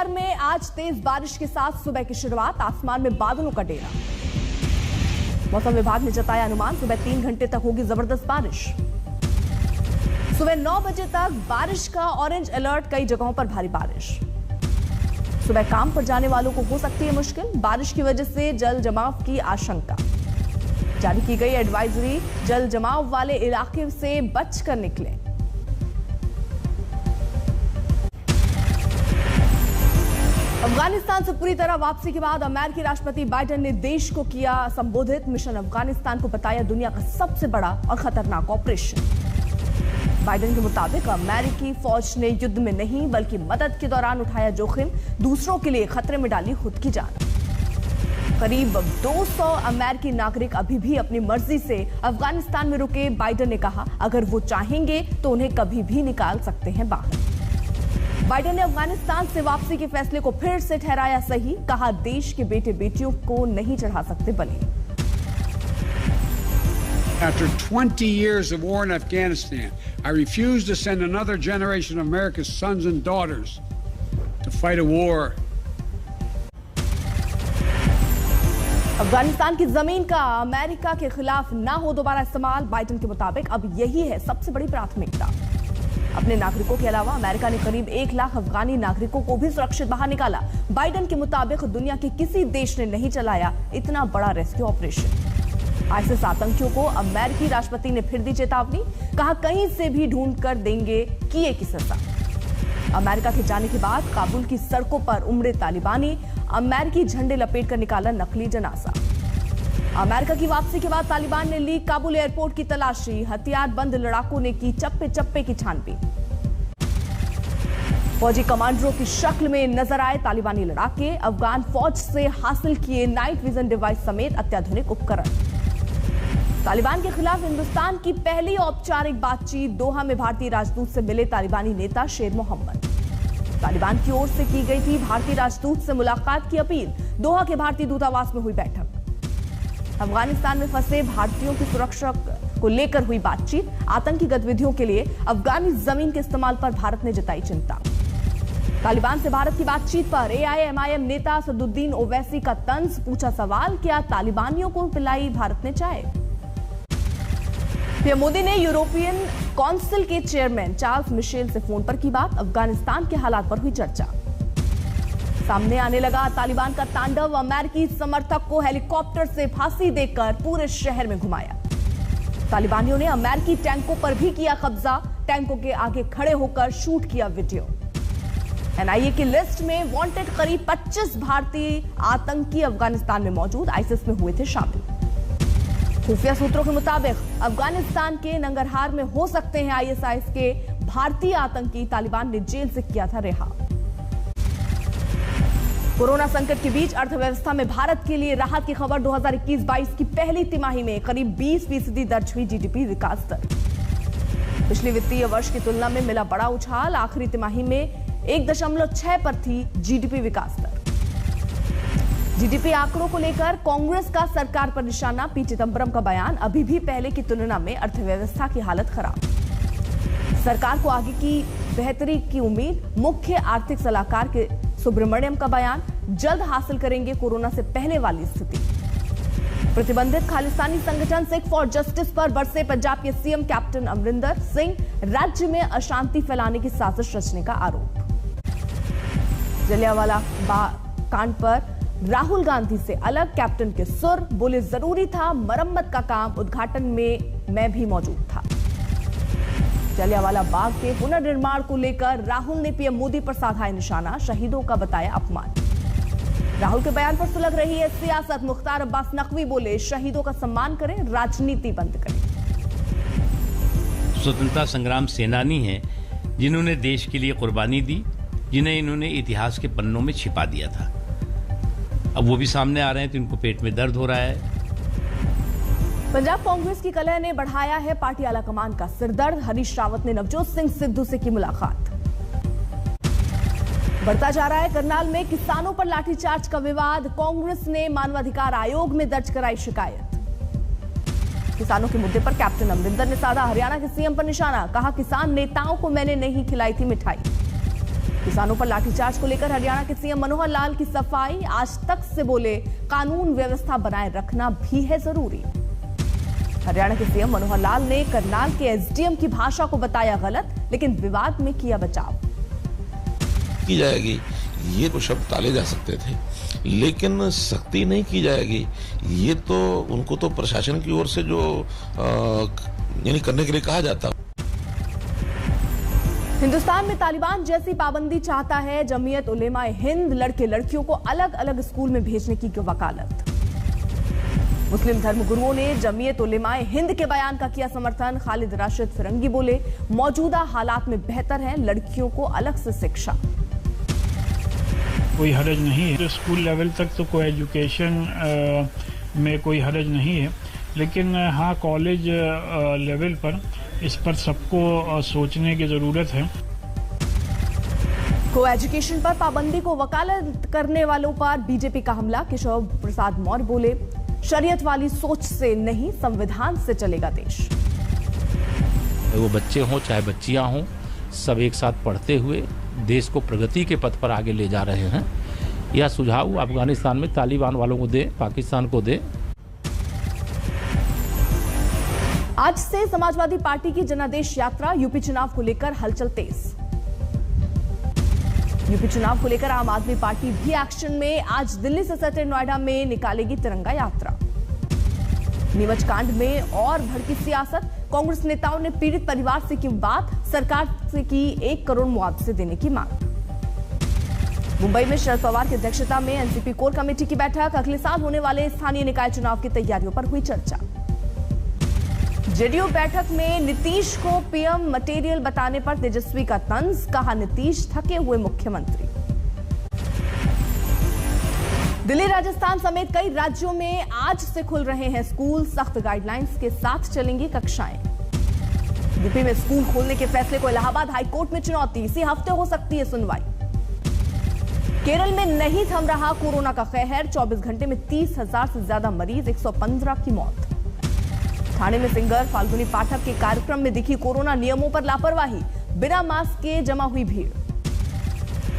भर में आज तेज बारिश के साथ सुबह की शुरुआत, आसमान में बादलों का डेरा। मौसम विभाग ने जताया अनुमान, सुबह 3 घंटे तक होगी जबरदस्त बारिश। सुबह 9 बजे तक बारिश का ऑरेंज अलर्ट, कई जगहों पर भारी बारिश। सुबह काम पर जाने वालों को हो सकती है मुश्किल, बारिश की वजह से जल जमाव की आशंका। जारी की गई एडवाइजरी, जल जमाव वाले इलाके से बचकर निकलें। अफगानिस्तान से पूरी तरह वापसी के बाद अमेरिकी राष्ट्रपति बाइडेन ने देश को किया संबोधित। मिशन अफगानिस्तान को बताया दुनिया का सबसे बड़ा और खतरनाक ऑपरेशन। बाइडेन के मुताबिक अमेरिकी फौज ने युद्ध में नहीं बल्कि मदद के दौरान उठाया जोखिम, दूसरों के लिए खतरे में डाली खुद की जान। करीब 200 अमेरिकी नागरिक अभी भी अपनी मर्जी से अफगानिस्तान में रुके। बाइडेन ने कहा अगर वो चाहेंगे तो उन्हें कभी भी निकाल सकते हैं बाहर। बाइडेन ने अफगानिस्तान से वापसी के फैसले को फिर से ठहराया सही, कहा देश के बेटे बेटियों को नहीं चढ़ा सकते बलि। After 20 years of war in Afghanistan, I refuse to send another generation of America's sons and daughters to fight a war. Afghanistan की जमीन का अमेरिका के खिलाफ ना हो दोबारा इस्तेमाल। बाइडेन के मुताबिक अब यही है सबसे बड़ी प्राथमिकता। अपने नागरिकों के अलावा अमेरिका ने करीब 1 लाख अफगानी नागरिकों को भी सुरक्षित बाहर निकाला। बाइडेन के मुताबिक दुनिया के किसी देश ने नहीं चलाया इतना बड़ा रेस्क्यू ऑपरेशन। आईएसआईएस आतंकियों को अमेरिकी राष्ट्रपति ने फिर दी चेतावनी, कहा कहीं से भी ढूंढ कर देंगे किए की सजा। अमेरिका के जाने के बाद काबुल की सड़कों पर उमड़े तालिबानी, अमेरिकी झंडे लपेट कर निकाला नकली जनाजा। अमेरिका की वापसी के बाद तालिबान ने ली काबुल एयरपोर्ट की तलाशी, हथियारबंद लड़ाकों ने की चप्पे चप्पे की छानबीन। फौजी कमांडरों की शक्ल में नजर आए तालिबानी लड़ाके, अफगान फौज से हासिल किए नाइट विजन डिवाइस समेत अत्याधुनिक उपकरण। तालिबान के खिलाफ हिंदुस्तान की पहली औपचारिक बातचीत, दोहा में भारतीय राजदूत से मिले तालिबानी नेता शेर मोहम्मद। तालिबान की ओर से की गई थी भारतीय राजदूत से मुलाकात की अपील, दोहा के भारतीय दूतावास में हुई बैठक। अफगानिस्तान में फंसे भारतीयों की सुरक्षा को लेकर हुई बातचीत, आतंकी गतिविधियों के लिए अफगानी जमीन के इस्तेमाल पर भारत ने जताई चिंता। तालिबान से भारत की बातचीत पर एआईएमआईएम नेता असदुद्दीन ओवैसी का तंज, पूछा सवाल क्या तालिबानियों को पिलाई भारत ने चाय। पीएम मोदी ने यूरोपियन काउंसिल के चेयरमैन चार्ल्स मिशेल से फोन पर की बात, अफगानिस्तान के हालात पर हुई चर्चा। सामने आने लगा तालिबान का तांडव, अमेरिकी समर्थक को हेलीकॉप्टर से फांसी देकर पूरे शहर में घुमाया। तालिबानियों ने अमेरिकी टैंकों पर भी किया कब्जा, टैंकों के आगे खड़े होकर शूट किया वीडियो। एनआईए की लिस्ट में वांटेड करीब 25 भारतीय आतंकी अफगानिस्तान में मौजूद, आईएसआईएस में हुए थे शामिल। खुफिया सूत्रों के मुताबिक अफगानिस्तान के नंगरहार में हो सकते हैं आईएसआईएस के भारतीय आतंकी, तालिबान ने जेल से किया था रिहा। कोरोना संकट के बीच अर्थव्यवस्था में भारत के लिए राहत की खबर, 2021-22 की पहली तिमाही में करीब 20% दर्ज हुई जीडीपी विकास दर। पिछले वित्तीय वर्ष की तुलना में मिला बड़ा उछाल, आखिरी तिमाही में 1.6 पर थी जीडीपी विकास दर। जीडीपी आंकड़ों को लेकर कांग्रेस का सरकार पर निशाना, पी चिदंबरम का बयान, अभी भी पहले की तुलना में अर्थव्यवस्था की हालत खराब। सरकार को आगे की बेहतरी की उम्मीद, मुख्य आर्थिक सलाहकार के सुब्रमण्यम का बयान, जल्द हासिल करेंगे कोरोना से पहले वाली स्थिति। प्रतिबंधित खालिस्तानी संगठन सिख फॉर जस्टिस पर बरसे पंजाब के सीएम कैप्टन अमरिंदर सिंह, राज्य में अशांति फैलाने की साजिश रचने का आरोप। जलियांवाला बाग कांड पर राहुल गांधी से अलग कैप्टन के सुर, बोले जरूरी था मरम्मत का काम, उद्घाटन में मैं भी मौजूद था। जलियांवाला बाग के पुनर्निर्माण को लेकर राहुल ने पीएम मोदी पर साधा है निशाना, शहीदों का बताया अपमान। राहुल के बयान पर सुलग रही है सियासत, मुख्तार अब्बास नकवी बोले शहीदों का सम्मान करें, राजनीति बंद करें। स्वतंत्रता संग्राम सेनानी हैं जिन्होंने देश के लिए कुर्बानी दी, जिन्हें इन्होंने इतिहास के पन्नों में छिपा दिया था। अब वो भी सामने आ रहे हैं तो इनको पेट में दर्द हो रहा है। पंजाब कांग्रेस की कलह ने बढ़ाया है पार्टी आलाकमान का सिरदर्द, हरीश रावत ने नवजोत सिंह सिद्धू से की मुलाकात। बढ़ता जा रहा है करनाल में किसानों पर लाठीचार्ज का विवाद, कांग्रेस ने मानवाधिकार आयोग में दर्ज कराई शिकायत। किसानों के मुद्दे पर कैप्टन अमरिंदर ने साधा हरियाणा के सीएम पर निशाना, कहा किसान नेताओं को मैंने नहीं खिलाई थी मिठाई। किसानों पर लाठीचार्ज को लेकर हरियाणा के सीएम मनोहर लाल की सफाई। आज तक से बोले, कानून व्यवस्था बनाए रखना भी है जरूरी। हरियाणा के सीएम मनोहर लाल ने करनाल के एसडीएम की भाषा को बताया गलत, लेकिन विवाद में किया बचाव। की जाएगी, ये तो शब्द टाले जा सकते थे, लेकिन सख्ती नहीं की जाएगी, ये तो उनको तो प्रशासन की ओर से जो यानी करने के लिए कहा जाता। हिंदुस्तान में तालिबान जैसी पाबंदी चाहता है जमीयत उलेमा हिंद। लड़के लड़कियों को अलग अलग स्कूल में भेजने की वकालत। मुस्लिम धर्मगुरुओं ने जमीयत उलेमा हिंद के बयान का किया समर्थन। खालिद राशिद फिरंगी बोले, मौजूदा हालात में बेहतर है लड़कियों को अलग से शिक्षा। कोई हरज नहीं है, स्कूल लेवल तक तो कोई एजुकेशन में कोई हरज नहीं है, लेकिन हाँ कॉलेज लेवल पर इस पर सबको सोचने की जरूरत है। को एजुकेशन पर पाबंदी को वकालत करने वालों पर बीजेपी का हमला। केशव प्रसाद मौर्य बोले, शरीयत वाली सोच से नहीं, संविधान से चलेगा देश। वो बच्चे हों चाहे बच्चियां हों, सब एक साथ पढ़ते हुए देश को प्रगति के पथ पर आगे ले जा रहे हैं। यह सुझाव अफगानिस्तान में तालिबान वालों को दे, पाकिस्तान को दे। आज से समाजवादी पार्टी की जनादेश यात्रा। यूपी चुनाव को लेकर हलचल तेज। यूपी चुनाव को लेकर आम आदमी पार्टी भी एक्शन में। आज दिल्ली से सटे नोएडा में निकालेगी तिरंगा यात्रा। नीमच कांड में और भड़की सियासत। कांग्रेस नेताओं ने पीड़ित परिवार से की बात, सरकार से की 1 करोड़ मुआवजे देने की मांग। मुंबई में शरद पवार की अध्यक्षता में एनसीपी कोर कमेटी की बैठक। अगले साल होने वाले स्थानीय निकाय चुनाव की तैयारियों पर हुई चर्चा। जेडीयू बैठक में नीतीश को पीएम मटेरियल बताने पर तेजस्वी का तंज। कहा, नीतीश थके हुए मुख्यमंत्री। दिल्ली, राजस्थान समेत कई राज्यों में आज से खुल रहे हैं स्कूल। सख्त गाइडलाइंस के साथ चलेंगी कक्षाएं। यूपी में स्कूल खोलने के फैसले को इलाहाबाद हाईकोर्ट में चुनौती। इसी हफ्ते हो सकती है सुनवाई। केरल में नहीं थम रहा कोरोना का कहर। 24 घंटे में 30,000 से ज्यादा मरीज, 115 की मौत। ठाणे में सिंगर फाल्गुनी पाठक के कार्यक्रम में दिखी कोरोना नियमों पर लापरवाही। बिना मास्क के जमा हुई भीड़।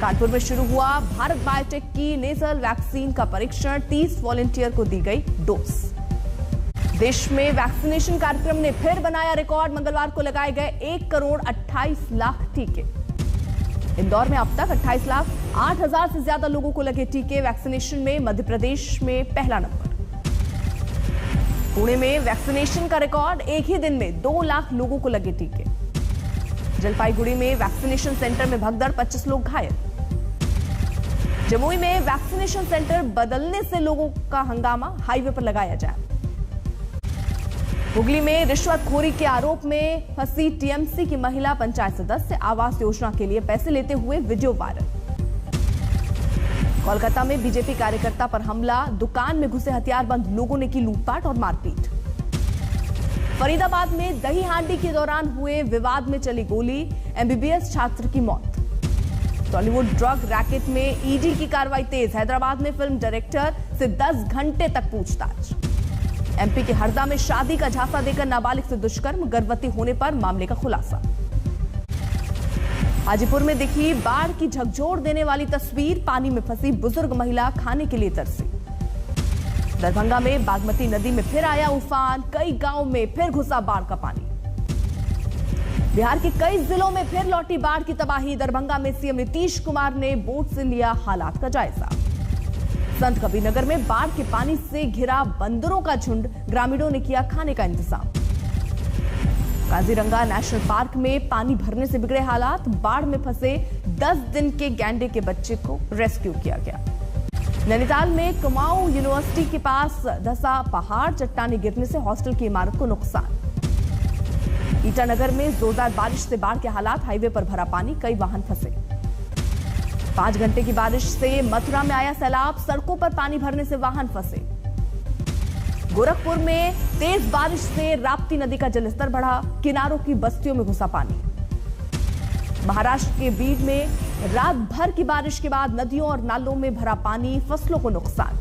कानपुर में शुरू हुआ भारत बायोटेक की नेजल वैक्सीन का परीक्षण। 30 वॉलंटियर को दी गई डोज। देश में वैक्सीनेशन कार्यक्रम ने फिर बनाया रिकॉर्ड। मंगलवार को लगाए गए 1 करोड़ 28 लाख टीके। इंदौर में अब तक 28 लाख 8,000 से ज्यादा लोगों को लगे टीके। वैक्सीनेशन में मध्य प्रदेश में पहला नंबर। पुणे में वैक्सीनेशन का रिकॉर्ड। एक ही दिन में 2 लाख लोगों को लगे टीके। जलपाईगुड़ी में वैक्सीनेशन सेंटर में भगदड़, 25 लोग घायल। जमुई में वैक्सीनेशन सेंटर बदलने से लोगों का हंगामा, हाईवे पर लगाया जाम। हुगली में रिश्वतखोरी के आरोप में फंसी टीएमसी की महिला पंचायत सदस्य। आवास योजना के लिए पैसे लेते हुए वीडियो वायरल। कोलकाता में बीजेपी कार्यकर्ता पर हमला। दुकान में घुसे हथियारबंद लोगों ने की लूटपाट और मारपीट। फरीदाबाद में दही हांडी के दौरान हुए विवाद में चली गोली। एमबीबीएस छात्र की मौत। टॉलीवुड ड्रग रैकेट में ईडी की कार्रवाई तेज। हैदराबाद में फिल्म डायरेक्टर से 10 घंटे तक पूछताछ। एमपी के हरदा में शादी का झांसा देकर नाबालिग से दुष्कर्म। गर्भवती होने पर मामले का खुलासा। हाजीपुर में दिखी बाढ़ की झकझोर देने वाली तस्वीर। पानी में फंसी बुजुर्ग महिला खाने के लिए तरसी। दरभंगा में बागमती नदी में फिर आया उफान। कई गांवों में फिर घुसा बाढ़ का पानी। बिहार के कई जिलों में फिर लौटी बाढ़ की तबाही। दरभंगा में सीएम नीतीश कुमार ने बोट से लिया हालात का जायजा। संत कबीरनगर में बाढ़ के पानी से घिरा बंदरों का झुंड। ग्रामीणों ने किया खाने का इंतजाम। काजीरंगा नेशनल पार्क में पानी भरने से बिगड़े हालात। बाढ़ में फंसे 10 दिन के गैंडे के बच्चे को रेस्क्यू किया गया। नैनीताल में कुमाऊं यूनिवर्सिटी के पास धंसा पहाड़। चट्टाने गिरने से हॉस्टल की इमारत को नुकसान। ईटानगर में जोरदार बारिश से बाढ़ के हालात। हाईवे पर भरा पानी, कई वाहन फंसे। 5 घंटे की बारिश से मथुरा में आया सैलाब। सड़कों पर पानी भरने से वाहन फंसे। गोरखपुर में तेज बारिश से राप्ती नदी का जलस्तर बढ़ा। किनारों की बस्तियों में घुसा पानी। महाराष्ट्र के बीड में रात भर की बारिश के बाद नदियों और नालों में भरा पानी। फसलों को नुकसान।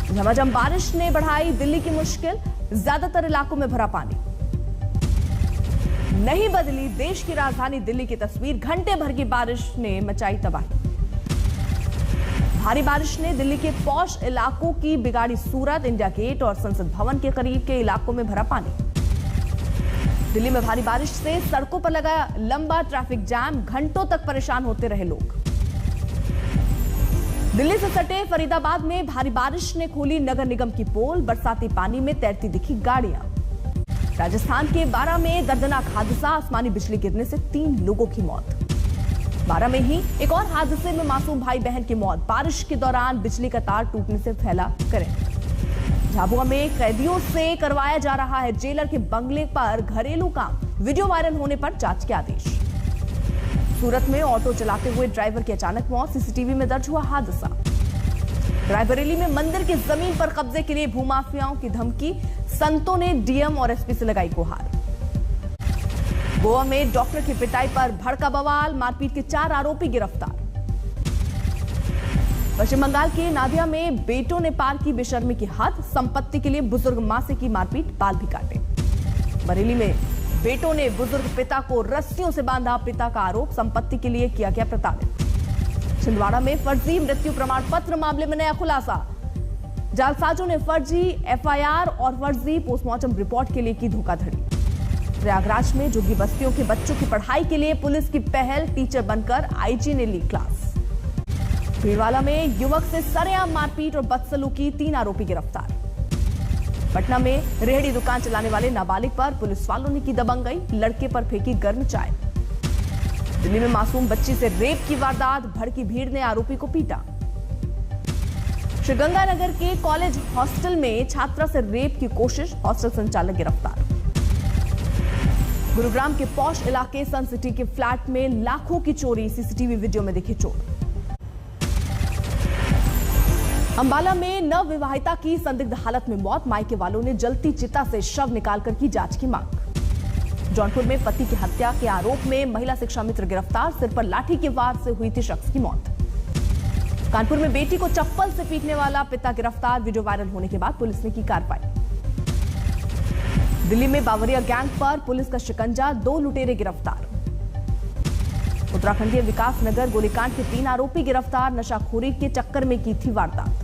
झमाझम बारिश ने बढ़ाई दिल्ली की मुश्किल। ज्यादातर इलाकों में भरा पानी। नहीं बदली देश की राजधानी दिल्ली की तस्वीर, घंटे भर की बारिश ने मचाई तबाही। भारी बारिश ने दिल्ली के पॉश इलाकों की बिगाड़ी सूरत, इंडिया गेट और संसद भवन के करीब के इलाकों में भरा पानी। दिल्ली में भारी बारिश से सड़कों पर लगा लंबा ट्रैफिक जाम, घंटों तक परेशान होते रहे लोग। दिल्ली से सटे फरीदाबाद में भारी बारिश ने खोली नगर निगम की पोल, बरसाती पानी में तैरती दिखी गाड़ियां। राजस्थान के बारां में दर्दनाक हादसा, आसमानी बिजली गिरने से 3 लोगों की मौत। बारां में ही एक और हादसे में मासूम भाई बहन की मौत, बारिश के दौरान बिजली का तार टूटने से फैला करंट। झाबुआ में कैदियों से करवाया जा रहा है जेलर के बंगले पर घरेलू काम, वीडियो वायरल होने पर जांच के आदेश। सूरत में ऑटो चलाते हुए ड्राइवर की अचानक मौत, सीसीटीवी में दर्ज हुआ हादसा। रायबरेली में मंदिर की जमीन पर कब्जे के लिए भूमाफियाओं की धमकी, संतों ने डीएम और एसपी से लगाई गुहार। गोवा में डॉक्टर की पिटाई पर भड़का बवाल, मारपीट के 4 आरोपी गिरफ्तार। पश्चिम बंगाल के नादिया में बेटों ने पार की बेशर्मी की हद, संपत्ति के लिए बुजुर्ग मां से की मारपीट, बाल भी काटे। बरेली में बेटों ने बुजुर्ग पिता को रस्सियों से बांधा, पिता का आरोप, संपत्ति के लिए किया गया प्रताड़ित। छिंदवाड़ा में फर्जी मृत्यु प्रमाण पत्र मामले में नया खुलासा, जालसाजों ने फर्जी एफआईआर और फर्जी पोस्टमार्टम रिपोर्ट के लिए की धोखाधड़ी। प्रयागराज में झुग्गी बस्तियों के बच्चों की पढ़ाई के लिए पुलिस की पहल, टीचर बनकर आईजी ने ली क्लास। भीड़वाला में युवक से सरेआम मारपीट और बदसलूकी, 3 आरोपी गिरफ्तार। पटना में रेहड़ी दुकान चलाने वाले नाबालिग पर पुलिस वालों ने की दबंगई, लड़के पर फेंकी गर्म चाय। दिल्ली में मासूम बच्ची से रेप की वारदात, भड़की भीड़ ने आरोपी को पीटा। श्रीगंगानगर के कॉलेज हॉस्टल में छात्रा से रेप की कोशिश, हॉस्टल संचालक गिरफ्तार। गुरुग्राम के पॉश इलाके सन सिटी के फ्लैट में लाखों की चोरी, सीसीटीवी वीडियो में दिखे चोर। अंबाला में नवविवाहिता की संदिग्ध हालत में मौत, मायके वालों ने जलती चिता से शव निकालकर की जांच की मांग। जौनपुर में पति की हत्या के आरोप में महिला शिक्षा मित्र गिरफ्तार, सिर पर लाठी के वार से हुई थी शख्स की मौत। कानपुर में बेटी को चप्पल से पीटने वाला पिता गिरफ्तार, वीडियो वायरल होने के बाद पुलिस ने की कार्रवाई। दिल्ली में बावरिया गैंग पर पुलिस का शिकंजा, 2 लुटेरे गिरफ्तार। उत्तराखंड के विकास नगर गोलीकांड के 3 आरोपी गिरफ्तार, नशाखोरी के चक्कर में की थी वारदात।